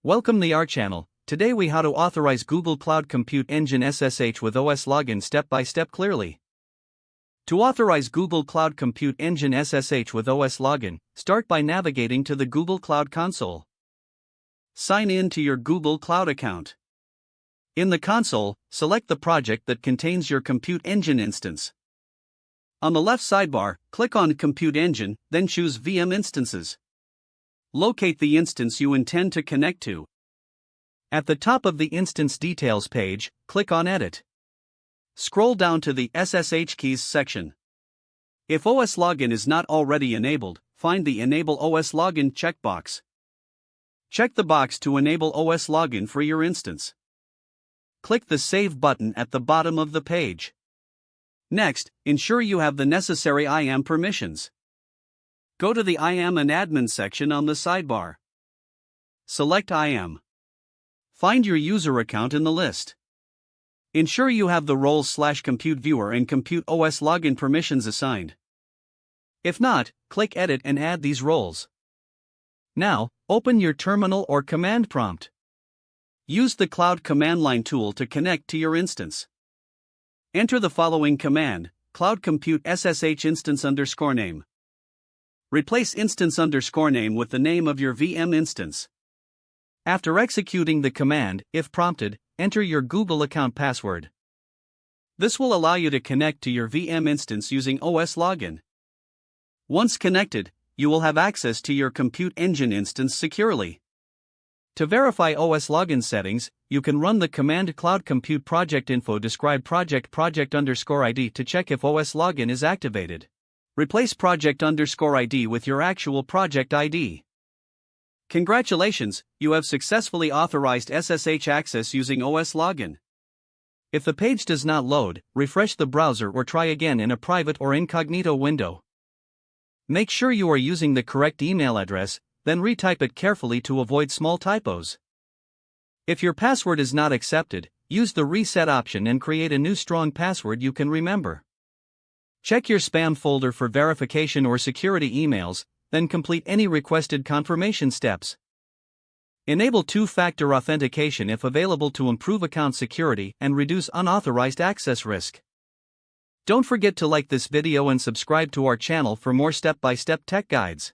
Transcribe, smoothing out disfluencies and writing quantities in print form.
Welcome to our channel. Today we how to authorize Google Cloud Compute Engine SSH with OS login step by step clearly. To authorize Google Cloud Compute Engine SSH with OS login, start by navigating to the Google Cloud Console. Sign in to your Google Cloud account. In the console, select the project that contains your Compute Engine instance. On the left sidebar, click on Compute Engine, then choose VM Instances. Locate the instance you intend to connect to. At the top of the Instance Details page, click on Edit. Scroll down to the SSH Keys section. If OS Login is not already enabled, find the Enable OS Login checkbox. Check the box to enable OS Login for your instance. Click the Save button at the bottom of the page. Next, ensure you have the necessary IAM permissions. Go to the IAM and Admin section on the sidebar. Select IAM. Find your user account in the list. Ensure you have the roles/compute viewer and compute OS login permissions assigned. If not, click Edit and add these roles. Now, open your terminal or command prompt. Use the Cloud Command Line tool to connect to your instance. Enter the following command: Cloud Compute SSH instance _name. Replace instance _name with the name of your VM instance. After executing the command, if prompted, enter your Google account password. This will allow you to connect to your VM instance using OS login. Once connected, you will have access to your Compute Engine instance securely. To verify OS login settings, you can run the command Cloud Compute Project Info describe project_ID to check if OS login is activated. Replace project_ID with your actual project ID. Congratulations, you have successfully authorized SSH access using OS login. If the page does not load, refresh the browser or try again in a private or incognito window. Make sure you are using the correct email address, then retype it carefully to avoid small typos. If your password is not accepted, use the reset option and create a new strong password you can remember. Check your spam folder for verification or security emails, then complete any requested confirmation steps. Enable two-factor authentication if available to improve account security and reduce unauthorized access risk. Don't forget to like this video and subscribe to our channel for more step-by-step tech guides.